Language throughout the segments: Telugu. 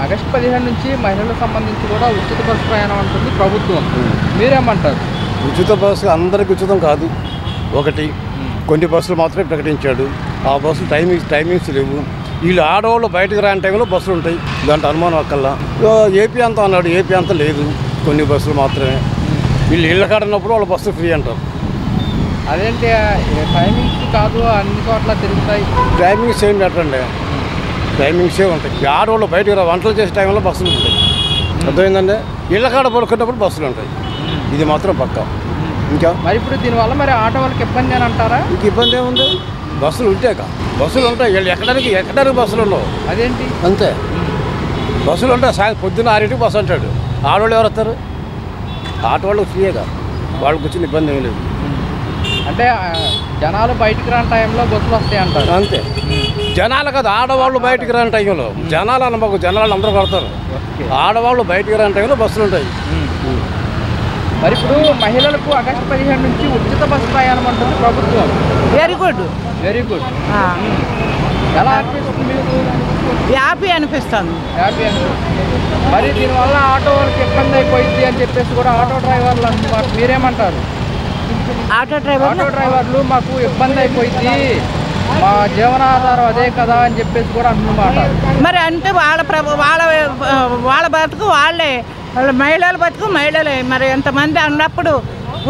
ఆగస్టు 15 నుంచి మహిళలకు సంబంధించి కూడా ఉచిత బస్సు ప్రయాణం అంటుంది ప్రభుత్వం. మీరేమంటారు? ఉచిత బస్సు అందరికి ఉచితం కాదు. ఒకటి కొన్ని బస్సులు మాత్రమే ప్రకటించాడు. ఆ బస్సులు టైమింగ్స్ లేవు. వీళ్ళు ఆడవాళ్ళు బయటకు రాని టైంలో బస్సులు ఉంటాయి. దాంట్లో అనుమానం అక్కల్లా. ఏపీ అంతా అన్నాడు, ఏపీ అంతా లేదు, కొన్ని బస్సులు మాత్రమే. వీళ్ళు ఇళ్ళ కాడన్నప్పుడు వాళ్ళ బస్సు ఫ్రీ అంటారు. అదేంటి టైమింగ్స్ కాదు, అన్ని చోట్ల తిరుగుతాయి. టైమింగ్స్ ఏం పెట్టండి, టైమింగ్సే ఉంటాయి. ఆడవాళ్ళు బయటకు వంటలు చేసే టైంలో బస్సులు ఉంటాయి. అర్థమైందండి. ఇళ్ళ కాడ పడుకున్నప్పుడు బస్సులు ఉంటాయి. ఇది మాత్రం పక్కా. ఇంకా మరి ఇప్పుడు దీనివల్ల మరి ఆటో వాళ్ళకి ఇబ్బంది అని అంటారా? ఇంక ఇబ్బంది ఏముంది, బస్సులు ఉంటాయి. బస్సులు ఉంటాయి, వీళ్ళు ఎక్కడానికి బస్సులు ఉండవు. అదేంటి అంతే, బస్సులు ఉంటాయి. పొద్దున్న 6ంటికి బస్సు అంటాడు. ఆడవాళ్ళు ఎవరు వస్తారు? ఆటో వాళ్ళు ఫ్రీగా, వాళ్ళకి వచ్చిన ఇబ్బంది ఏమి లేదు. అంటే జనాలు బయటికి రాని టైంలో బస్సులు వస్తాయి అంటారు. అంతే, జనాలు కదా, ఆడవాళ్ళు బయటికి రాని టైంలో. జనాలు అన్నమాకు జనాలు అందరూ పడతారు. ఆడవాళ్ళు బయటికి రాని టైంలో బస్సులు ఉంటాయి. మరి ఇప్పుడు మహిళలకు ఆగస్టు 15 నుంచి ఉచిత బస్సు ప్రయాణం అంటుంది ప్రభుత్వం. Very good, very good. ఎలా అనిపిస్తుంది మీకు? హ్యాపీ అనిపిస్తుంది. హ్యాపీ అనిపిస్తుంది. మరి దీనివల్ల ఆటో వాళ్ళకి ఇబ్బంది అయిపోయింది అని చెప్పేసి కూడా ఆటో డ్రైవర్లు అంటున్నారు. మీరేమంటారు? ఆటో డ్రైవర్లు మాకు ఇబ్బంది అయిపోయింది, మా జీవనాధారం అదే కదా అని చెప్పేసి కూడా అంటున్నమాట. మరి అంటే వాళ్ళ బతుకు వాళ్ళే, వాళ్ళ మహిళల బతుకు మహిళలే. మరి ఎంతమంది అన్నప్పుడు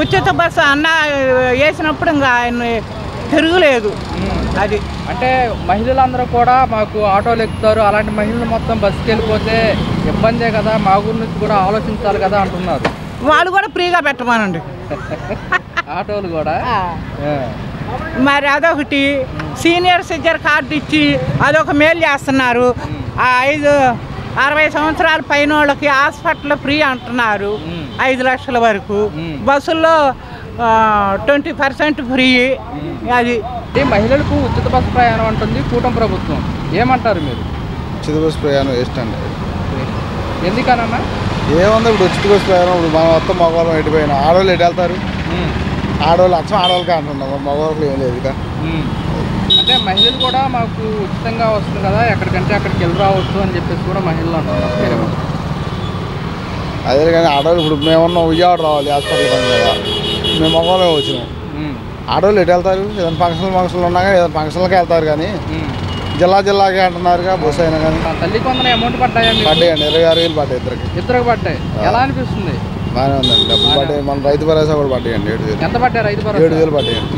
ఉచిత బస్సు అన్న వేసినప్పుడు ఇంకా ఆయన తిరుగులేదు. అది అంటే మహిళలందరూ కూడా మాకు ఆటోలు ఎక్కుతారు, అలాంటి మహిళలు మొత్తం బస్సుకి వెళ్ళిపోతే ఇబ్బందే కదా, మా గురించి కూడా ఆలోచించాలి కదా అంటున్నారు. వాళ్ళు కూడా ఫ్రీగా పెట్టమనండి ఆటోలు కూడా. మరి అదొకటి సీనియర్ సిటిజన్ కార్డు ఇచ్చి అదొక మేలు చేస్తున్నారు. 60 సంవత్సరాల పైన వాళ్ళకి హాస్పిటల్ ఫ్రీ అంటున్నారు, 5 లక్షల వరకు. బస్సుల్లో 20% ఫ్రీ. అది మహిళలకు ఉచిత బస్సు ప్రయాణం అంటుంది కూటమి ప్రభుత్వం. ఏమంటారు మీరు? ఉచిత బస్సు ప్రయాణం వేస్ట్ అండి. ఎందుకనన్నా? ఏముంది, ఇప్పుడు ఉచిత బస్సు ప్రయాణం ఇప్పుడు మనం మొత్తం మగవాళ్ళం ఎటుపోయినా, ఆడవాళ్ళు ఎటు వెళ్తారు? ఆడవాళ్ళు ఆడవాళ్ళకి అంటున్నాం, మగవాళ్ళకి ఏం లేదు ఇక. అంటే మహిళలు కూడా మాకు ఉచితంగా వస్తుంది కదా, ఎక్కడికంటే అక్కడికి వెళ్ళి రావచ్చు అని చెప్పేసి కూడా మహిళలు అంటున్నారు. అదే కానీ ఆడవాళ్ళు ఇప్పుడు మేమన్నా విజయవాడ రావాలి హాస్పిటల్ పని కదా, మేము మగవాళ్ళే వచ్చినాం. ఆడవాళ్ళు ఎటు వెళ్తారు? ఏదైనా ఫంక్షన్లు ఉన్నా కానీ ఏదైనా ఫంక్షన్లకే వెళ్తారు. కానీ జిల్లాకే అంటున్నారుగా బస్సు అయినా కానీ. తల్లి కొందరు అమౌంట్ పడ్డాయండి? 26,000 పడ్డాయి ఇద్దరికి పడ్డాయి. ఎలా అనిపిస్తుంది? బాగానే ఉందండి. డబ్బులు పడ్డాయి. మన రైతు భరోసా కూడా పడ్డాయండి. 7,000. ఎంత పడ్డాయి రైతు భరోసా? 7,000 పడ్డాయండి.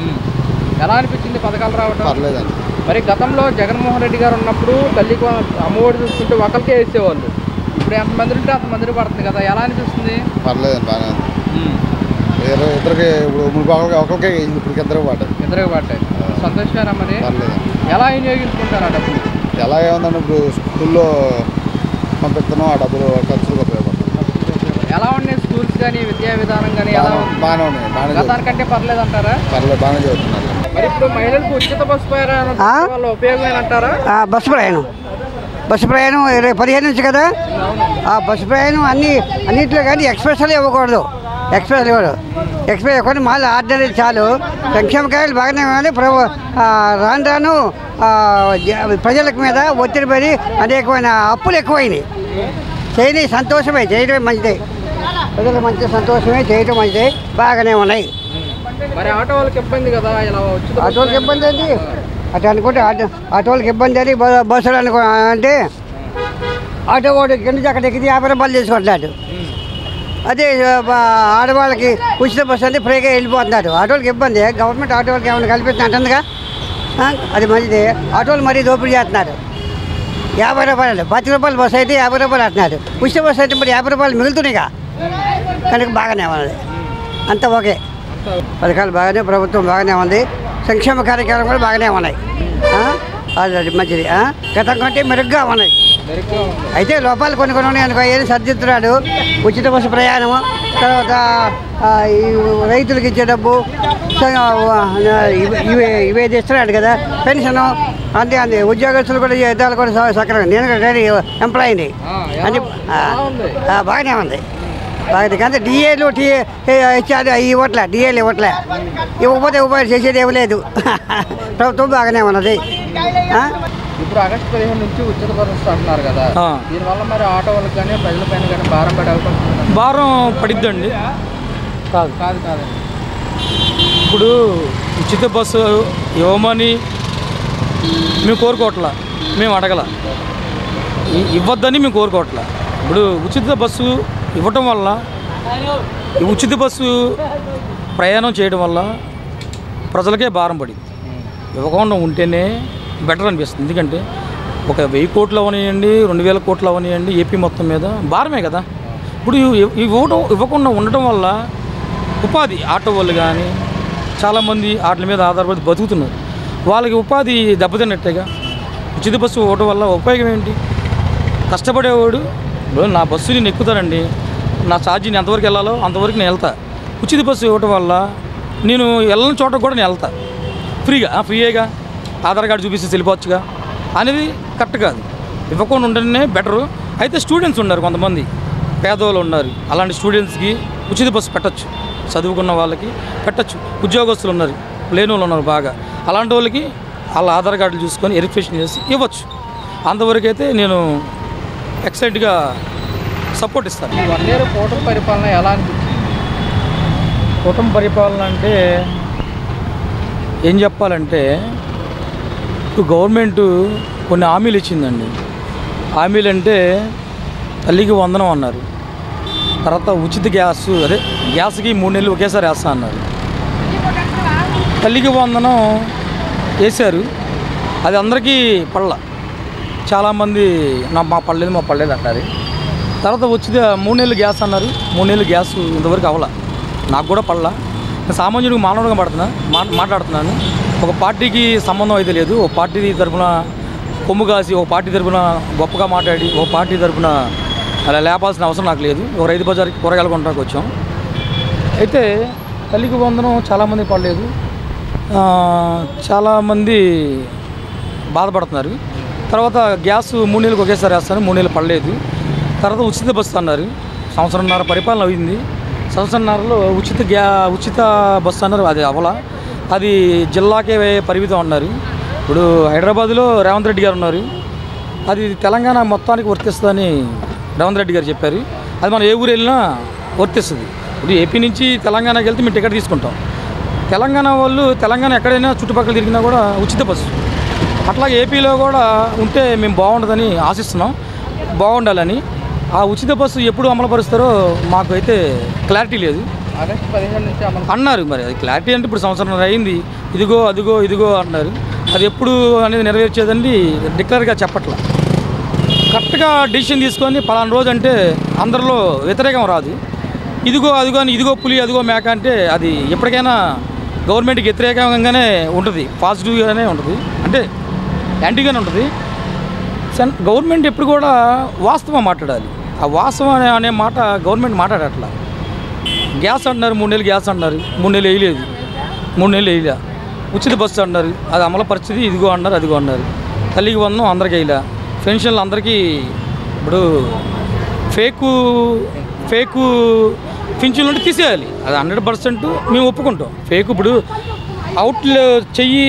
ఎలా అనిపించింది పథకాలు రావడం? పర్లేదండి. మరి గతంలో జగన్మోహన్ రెడ్డి గారు ఉన్నప్పుడు తల్లికి అమ్మఒడి చూసుకుంటే ఒకరికే వేసేవాళ్ళు, ఇప్పుడు ఎంతమంది ఉంటే అంతమందికి పడుతుంది కదా, ఎలా అనిపిస్తుంది? పర్లేదండి, బాగానే ఉంది. ఇద్దరికి ఇప్పుడు ఒకరికే ఇప్పుడు ఇద్దరికి పడ్డాయి. సంతోషంగా మరి. పర్లేదండి. ఎలా వినియోగించుకుంటారు ఆ డబ్బులు? ఎలా ఏముందండి, ఇప్పుడు స్కూల్లో పంపిస్తున్నాం, ఆ డబ్బులు ఖర్చులకు ఉపయోగపడుతుంది. ఎలా ఉన్నాయి స్కూల్స్ కానీ, విద్యా విధానం కానీ? బాగానే ఉన్నాయి. గతానికంటే పర్లేదు అంటారా? పర్లేదు, బాగానే చదువుతున్నారు. మరి ఇప్పుడు మహిళలకు ఉచిత బస్సు ప్రయాణం వల్ల ఉపయోగం అంటారా? బస్సు ప్రయాణం 15 నుంచి కదా. ఆ బస్సు ప్రయాణం అన్నింటిలో కానీ ఎక్స్ప్రెస్లో ఇవ్వకూడదు. ఎక్స్ప్రెస్ కొన్ని మళ్ళీ ఆర్డినరీ చాలు. సంక్షేమ కార్యాలు బాగానే ఉన్నాయి. రాను ప్రజల మీద ఒత్తిడి పడి అనేకమైన అప్పులు ఎక్కువైనాయి. చేయడం మంచిదే, ప్రజలకు మంచి సంతోషమే, చేయడం మంచిదే, బాగానే ఉన్నాయి. మరి ఆటో వాళ్ళకి ఇబ్బంది కదా, ఆటోళ్ళకి ఇబ్బంది అండి. అటు అనుకుంటే ఆటోళ్ళకి ఇబ్బంది అని బస్సులు అంటే ఆటో వాడు కింద అక్కడ ఎక్కితే 50 రూపాయలు తీసుకుంటున్నాడు. అదే ఆడవాళ్ళకి ఉచిత బస్సు అంటే ఫ్రీగా వెళ్ళిపోతున్నారు. ఆటోళ్ళకి ఇబ్బంది. గవర్నమెంట్ ఆటో వాళ్ళకి ఏమైనా కల్పిస్తుంది అంటుందిగా, అది మంచిది. ఆటోలు మరీ దోపిడీ చేస్తున్నారు. 50 రూపాయలు 10 రూపాయలు బస్సు అయితే 50 రూపాయలు అంటున్నారు. ఉచిత బస్సు అయితే మరి 50 రూపాయలు మిగులుతున్నాయిగా, కనుక బాగానే ఉన్నది. అంతా ఓకే. పథకాలు బాగానే, ప్రభుత్వం బాగానే ఉంది. సంక్షేమ కార్యక్రమాలు కూడా బాగానే ఉన్నాయి. అది మంచిది. గతం కంటే మెరుగ్గా ఉన్నాయి. అయితే లోపాలు కొన్ని ఉన్నాయి అనుకో, ఏది సర్దిస్తున్నాడు. ఉచిత బస్సు ప్రయాణము, తర్వాత రైతులకు ఇచ్చే డబ్బు ఇవేది ఇస్తున్నాడు కదా, పెన్షను, అంతే ఉద్యోగస్తులు కూడా జీతాలు కూడా సక్రమంగా. నేను రెడీ ఎంప్లాయీని అని బాగానే ఉంది. బాగా కానీ డిఏలు ఇచ్చారు, ఇవ్వట్లే. డిఏలు ఇవ్వకపోతే ఉపాధి చేసేది ఏమి లేదు. ప్రభుత్వం బాగానే ఉన్నది. ఇప్పుడు ఆగస్టు 15 నుంచి ఉచిత బస్సు అంటున్నారు కదా, దీనివల్ల మరి ఆటో వాళ్ళకి కానీ ప్రజలపైన కానీ భారం పడే అవకాశం ఉందా? భారం పడిద్దండి. కాదు కాదు కాదండి, ఇప్పుడు ఉచిత బస్సు ఇవ్వమని మేము కోరుకోవట్లా, మేము అడగల, ఇవ్వద్దని మేము కోరుకోవట్లా. ఇప్పుడు ఉచిత బస్సు ఇవ్వటం వల్ల, ఈ ఉచిత బస్సు ప్రయాణం చేయడం వల్ల ప్రజలకే భారం పడింది. ఇవ్వకుండా ఉంటేనే బెటర్ అనిపిస్తుంది. ఎందుకంటే ఒక 1000 కోట్లు అవనివ్వండి, 2000 కోట్లు అవనివ్వండి, ఏపీ మొత్తం మీద భారమే కదా. ఇప్పుడు ఇవ్వకుండా ఉండటం వల్ల ఉపాధి ఆటో వాళ్ళు కానీ చాలామంది వాటి మీద ఆధారపడి బతుకుతున్నారు. వాళ్ళకి ఉపాధి దెబ్బతిన్నట్టేగా. ఉచిత బస్సు ఇవ్వడం వల్ల ఉపయోగం ఏంటి? కష్టపడేవాడు నా బస్సు నేను ఎక్కుతానండి, నా ఛార్జీ నేను ఎంతవరకు వెళ్ళాలో అంతవరకు నేను వెళ్తా. ఉచిత బస్సు ఇవ్వడం వల్ల నేను వెళ్ళని చోట కూడా నేను వెళ్తా ఫ్రీగా ఆధార్ కార్డు చూపిస్తే వెళ్ళిపోవచ్చుగా అనేది కరెక్ట్ కాదు. ఇవ్వకుండా ఉండనే బెటరు. అయితే స్టూడెంట్స్ ఉన్నారు, కొంతమంది పేదవాళ్ళు ఉన్నారు, అలాంటి స్టూడెంట్స్కి ఉచిత బస్సు పెట్టచ్చు. చదువుకున్న వాళ్ళకి పెట్టచ్చు. ఉద్యోగస్తులు ఉన్నారు, లేని వాళ్ళు ఉన్నారు బాగా, అలాంటి వాళ్ళకి వాళ్ళ ఆధార్ కార్డులు చూసుకొని వెరిఫికేషన్ చేసి ఇవ్వచ్చు. అంతవరకు అయితే నేను ఎక్సైట్గా సపోర్ట్ ఇస్తాను. 1 year కూటమి పరిపాలన ఎలా అనిపించింది? కుటుంబ పరిపాలన అంటే ఏం చెప్పాలంటే, ఇప్పుడు గవర్నమెంట్ కొన్ని హామీలు ఇచ్చిందండి. హామీలు అంటే తల్లికి వందనం అన్నారు, తర్వాత ఉచిత గ్యాస్కి 3 నెలలు ఒకేసారి వేస్తా అన్నారు. తల్లికి వందనం వేశారు, అది అందరికీ పడల. చాలామంది మా పడలేదు అంటారు. తర్వాత ఉచిత 3 నెలలు గ్యాస్ అన్నారు, 3 నెలలు గ్యాస్ ఇంతవరకు అవ్వాల. నాకు కూడా పడలా. సామాన్యుడికి మానవుడిగా మాట్లాడుతున్నాను. ఒక పార్టీకి సంబంధం అయితే లేదు. ఒక పార్టీ తరఫున కొమ్ము కాసి, ఒక పార్టీ తరఫున గొప్పగా మాట్లాడి, ఒక పార్టీ తరఫున అలా లేపాల్సిన అవసరం నాకు లేదు. ఒక రైతు బజార్కి కూరగాయలు కొనడానికి వచ్చాం. అయితే తల్లికి వందనం చాలామంది పడలేదు, చాలామంది బాధపడుతున్నారు. తర్వాత గ్యాస్ 3 నెలలకు ఒకేసారి వేస్తాను, 3 నెలలు పడలేదు. తర్వాత ఉచిత బస్సు అన్నారు, సంవత్సరంన్నర పరిపాలన అయింది. సంవత్సరంన్నరలో ఉచిత బస్సు అన్నారు, అది అవలా. అది జిల్లాకే పరిమితం అన్నారు. ఇప్పుడు హైదరాబాద్లో రేవంత్ రెడ్డి గారు ఉన్నారు, అది తెలంగాణ మొత్తానికి వర్తిస్తుందని రేవంత్ రెడ్డి గారు చెప్పారు. అది మనం ఏ ఊరు వెళ్ళినా వర్తిస్తుంది. ఇప్పుడు ఏపీ నుంచి తెలంగాణకి వెళ్తే మేము టికెట్ తీసుకుంటాం. తెలంగాణ వాళ్ళు తెలంగాణ ఎక్కడైనా చుట్టుపక్కల తిరిగినా కూడా ఉచిత బస్సు. అట్లాగే ఏపీలో కూడా ఉంటే మేము బాగుంటుందని ఆశిస్తున్నాం, బాగుండాలని. ఆ ఉచిత బస్సు ఎప్పుడు అమలుపరుస్తారో మాకు అయితే క్లారిటీ లేదు. ఆగస్టు 15 నుంచి అన్నారు, మరి అది క్లారిటీ అంటే ఇప్పుడు సంవత్సరం అయింది. ఇదిగో అంటున్నారు. అది ఎప్పుడు అనేది నెరవేర్చేదండి డిక్లేర్గా చెప్పట్లా. కరెక్ట్గా డిసిషన్ తీసుకొని పలానా రోజు అంటే అందరిలో వ్యతిరేకం రాదు. ఇదిగో అని, ఇదిగో పులి అదిగో మేక అంటే అది ఎప్పటికైనా గవర్నమెంట్కి వ్యతిరేకంగానే ఉంటుంది, పాజిటివ్గానే ఉంటుంది, అంటే యాంటీగానే ఉంటుంది. గవర్నమెంట్ ఎప్పుడు కూడా వాస్తవం మాట్లాడాలి. ఆ వాస్తవం అనే మాట గవర్నమెంట్ మాట్లాడట్లా. గ్యాస్ అంటున్నారు, 3 నెలలు గ్యాస్ అంటున్నారు, 3 నెలలు వేయలేదు, 3 నెలలు వేయలే. ఉచిత బస్సు అన్నారు, అది అమలు పరిస్థితి, ఇదిగో అన్నారు, అదిగో అన్నారు. తల్లికి వందనం అందరికీ వేయలే. పెన్షన్లు అందరికీ ఇప్పుడు ఫేకు పింఛన్లు ఉంటే తీసేయాలి, అది 100% మేము ఒప్పుకుంటాం. ఫేక్ ఇప్పుడు అవుట్లు చెయ్యి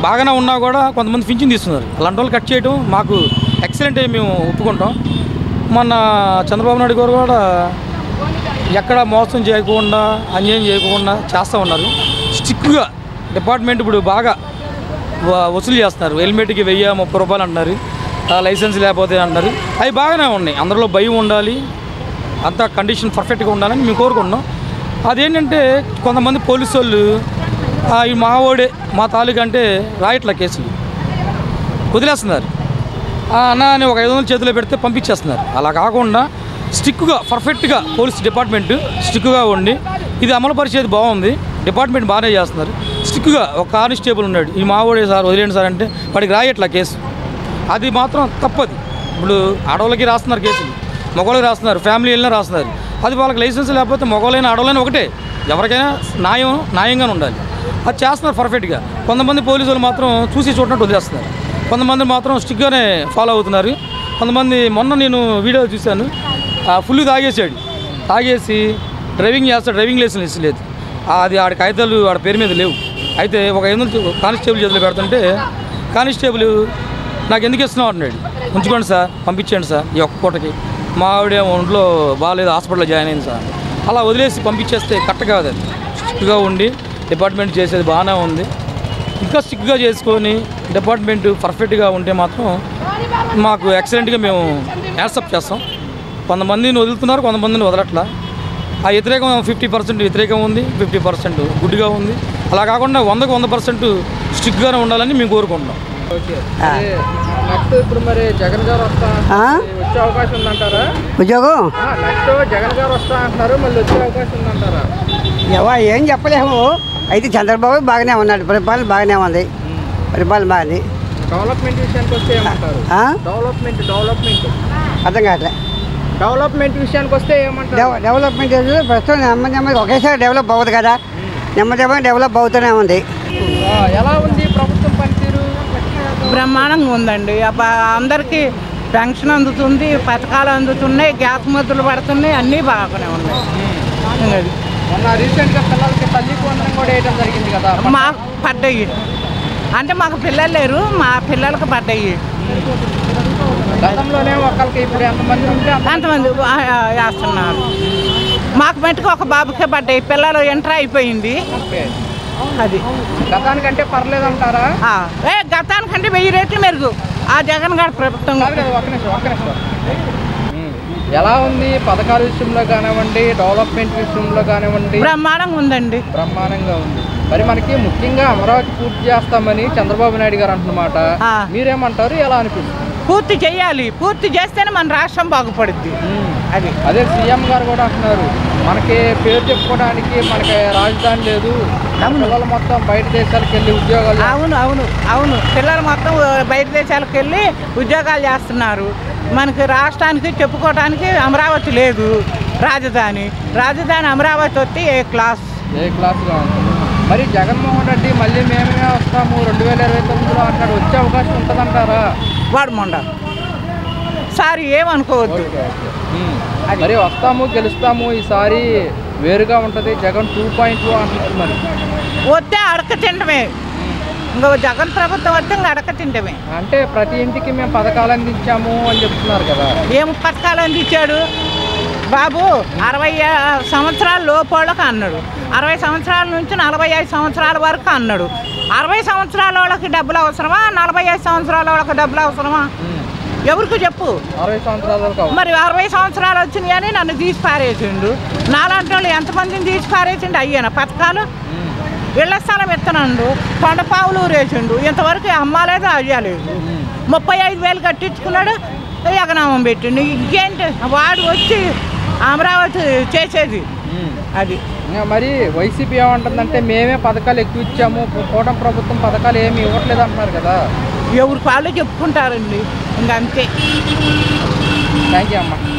బాగానే ఉన్నా కూడా కొంతమంది పింఛన్ తీస్తున్నారు, అలాంటి వాళ్ళు కట్ చేయడం మాకు ఎక్సలెంట్, మేము ఒప్పుకుంటాం. మొన్న చంద్రబాబు నాయుడు గారు కూడా ఎక్కడ మోసం చేయకుండా, అన్యాయం చేయకుండా చేస్తూ ఉన్నారు. స్ట్రిక్ట్గా డిపార్ట్మెంట్ ఇప్పుడు బాగా వసూలు చేస్తున్నారు. హెల్మెట్కి 1030 రూపాయలు అంటున్నారు, లైసెన్స్ లేకపోతే అంటున్నారు. అవి బాగానే ఉన్నాయి. అందరిలో భయం ఉండాలి, అంతా కండిషన్ పర్ఫెక్ట్గా ఉండాలని మేము కోరుకుంటున్నాం. అదేంటంటే కొంతమంది పోలీసు వాళ్ళు ఈ మావోడే మా తాలూకా అంటే రాయట్ల కేసులు వదిలేస్తున్నారు. అన్న అని ఒక 500 చేతిలో పెడితే పంపించేస్తున్నారు. అలా కాకుండా స్ట్రిక్ట్గా పర్ఫెక్ట్గా పోలీస్ డిపార్ట్మెంట్ స్ట్రిక్ట్గా ఉండి ఇది అమలు పరిచేది బాగుంది. డిపార్ట్మెంట్ బాగానే చేస్తున్నారు. స్ట్రిక్ట్గా ఒక కానిస్టేబుల్ ఉన్నాడు, ఈ మావోడే సార్ వదిలేండి సార్ అంటే వాడికి రాయట్ల కేసు. అది మాత్రం తప్పది. ఇప్పుడు ఆడవాళ్ళకి రాస్తున్నారు కేసులు, మగవాళ్ళకి రాస్తున్నారు, ఫ్యామిలీ వెళ్ళినా రాస్తున్నారు. అది వాళ్ళకి లైసెన్స్ లేకపోతే మగవాళ్ళైనా ఆడవాళ్ళైనా ఒకటే, ఎవరికైనా న్యాయంగానే ఉండాలి. అది చేస్తున్నారు పర్ఫెక్ట్గా. కొంతమంది పోలీసులు మాత్రం చూసి చూడనట్టు వదిలేస్తున్నారు, కొంతమంది మాత్రం స్ట్రిక్ట్గానే ఫాలో అవుతున్నారు. కొంతమంది మొన్న నేను వీడియో చూశాను, ఫుల్ తాగేసి డ్రైవింగ్ చేస్తాడు, డ్రైవింగ్ లైసెన్స్ లేదు, అది ఆడ కాగితాలు ఆడ పేరు మీద లేవు. అయితే ఒక 500 కానిస్టేబుల్ చేతిలో పెడుతుంటే కానిస్టేబుల్ నాకు ఎందుకు ఇస్తున్నావు అంటున్నాడు. ఉంచుకోండి సార్, పంపించండి సార్ ఈ ఒక్క పూటకి. మా ఆవిడ ఒంట్లో బాగాలేదు, హాస్పిటల్లో జాయిన్ అయింది సార్. అలా వదిలేసి పంపించేస్తే కరెక్ట్ కాదు. అది స్ట్రిక్ట్గా ఉండి డిపార్ట్మెంట్ చేసేది బాగానే ఉంది. ఇంకా స్ట్రిక్ట్గా చేసుకొని డిపార్ట్మెంట్ పర్ఫెక్ట్గా ఉంటే మాత్రం మాకు ఎక్సలెంట్గా మేము యాక్సెప్ట్ చేస్తాం. కొంతమందిని వదులుతున్నారు, కొంతమందిని వదలట్లా. ఆ వ్యతిరేకం 50% వ్యతిరేకం ఉంది, 50% గుడ్డిగా ఉంది. అలా కాకుండా 100కు 100% స్ట్రిక్ట్గానే ఉండాలని మేము కోరుకుంటున్నాం. ఓకే. నెక్స్ట్ ఇప్పుడు మరి జగన్ గారు వచ్చే అవకాశం ఉందంటారా? ఉద్యోగం నెక్స్ట్ జగన్ గారు వస్తా అంటున్నారు, మళ్ళీ వచ్చే అవకాశం ఉందంటారా? ఏం చెప్పలేము. అయితే చంద్రబాబు బాగానే ఉన్నాడు, పరిపాలన బాగానే ఉంది, పరిపాలన బాగుంది. డెవలప్మెంట్ విషయానికి వస్తే ఏమంటారు? డెవలప్మెంట్ అర్థం కావట్లే. డెవలప్మెంట్ విషయానికి వస్తే ఏమంటారు? డెవలప్మెంట్ ప్రస్తుతం నెమ్మది ఒకేసారి డెవలప్ అవ్వదు కదా, నెమ్మది డెవలప్ అవుతూనే ఉంది. ఎలా ఉంది ప్రభుత్వం పనితీరు? బ్రహ్మాండంగా ఉందండి. అందరికీ పెన్షన్ అందుతుంది, పథకాలు అందుతున్నాయి, గ్యాస్ ముద్దులు పడుతున్నాయి, అన్నీ బాగానే ఉన్నాయి. అది మొన్న రీసెంట్గా పిల్లలకి తల్లికి వందనం కూడా వేయడం జరిగింది కదా, మాకు పడ్డాయి. అంటే మాకు పిల్లలు లేరు, మా పిల్లలకు పడ్డాయి. గతంలోనే ఒకరికి ఇప్పుడు ఎంతమంది ఉంటే అంతమంది వేస్తున్నారు. మాకు మట్టుకు ఒక బాబుకే పడ్డాయి. పిల్లలు ఎంటర్ అయిపోయింది. అది గతానికంటే పర్లేదంటారా? గతానికంటే 1000 రెట్లు మెరుగు ఆ జగన్ గారి ప్రభుత్వం. ఒక్క నిమిషం. ఎలా ఉంది పథకాల విషయంలో కానివ్వండి, డెవలప్మెంట్ విషయంలో కానివ్వండి? బ్రహ్మాండంగా ఉందండి. బ్రహ్మాండంగా ఉంది. మరి మనకి ముఖ్యంగా అమరావతి పూర్తి చేస్తామని చంద్రబాబు నాయుడు గారు అంటున్నమాట, మీరేమంటారు? ఎలా అనిపిస్తుంది? పూర్తి చేయాలి. పూర్తి చేస్తేనే మన రాష్ట్రం బాగుపడుద్ది. అదే సీఎం గారు కూడా అంటున్నారు, మనకి పేరు చెప్పుకోవడానికి మనకి రాజధాని లేదు, పిల్లలు మొత్తం బయట దేశాలకు వెళ్ళి ఉద్యోగాలు. అవును పిల్లలు మొత్తం బయట దేశాలకు వెళ్ళి ఉద్యోగాలు చేస్తున్నారు. మనకి రాష్ట్రానికి చెప్పుకోవడానికి అమరావతి లేదు. రాజధాని అమరావతి వస్తే ఏ క్లాస్గా ఉంటుంది. మరి జగన్మోహన్ రెడ్డి మళ్ళీ మేమే వస్తాము 2029లో అంటాడు, వచ్చే అవకాశం ఉంటుందంటారా? వాడు మొండ సారి ఏమనుకోవద్దు. మరి వస్తాము, గెలుస్తాము, ఈసారి వేరుగా ఉంటుంది, జగన్ 2.2 అంటున్నారు. మరి వస్తే అడక తింటమే, ఇంకా జగన్ ప్రభుత్వం వస్తే ఇంకా అడక తింటమే. అంటే ప్రతి ఇంటికి మేము పథకాలు అందించాము అని చెప్తున్నారు కదా. ఏం పథకాలు అందించాడు బాబు? 60 సంవత్సరాల లోపళ్ళకి అన్నాడు, 60 సంవత్సరాల నుంచి 45 సంవత్సరాల వరకు అన్నాడు. 60 సంవత్సరాల వాళ్ళకి డబ్బులు అవసరమా? 45 సంవత్సరాల వాళ్ళకి డబ్బులు అవసరమా? ఎవరికి చెప్పు. 60 సంవత్సరాలు మరి 60 సంవత్సరాలు వచ్చినాయి అని నన్ను తీసి పారేసిండు. నాలాంటి వాళ్ళు ఎంతమందిని తీసి పారేసిండు? అయ్యాను పథకాలు. ఇళ్ల స్థలం ఎత్తనండు, కొండపావులు ఊరేసిండు, ఇంతవరకు అమ్మాలేదు, అయ్యలేదు. 35,000 కట్టించుకున్నాడు, ఎగనామం పెట్టిండు. ఇంకేంటి వాడు వచ్చి అమరావతి చేసేది అది. మరి వైసీపీ ఏమంటుందంటే మేమే పథకాలు ఎక్కువ ఇచ్చాము, కూటమి ప్రభుత్వం పథకాలు ఏమి ఇవ్వట్లేదు అంటున్నారు కదా. ఎవరికి వాళ్ళు చెప్పుకుంటారండి, ఇంకా అంతే. థ్యాంక్ యూ అమ్మా.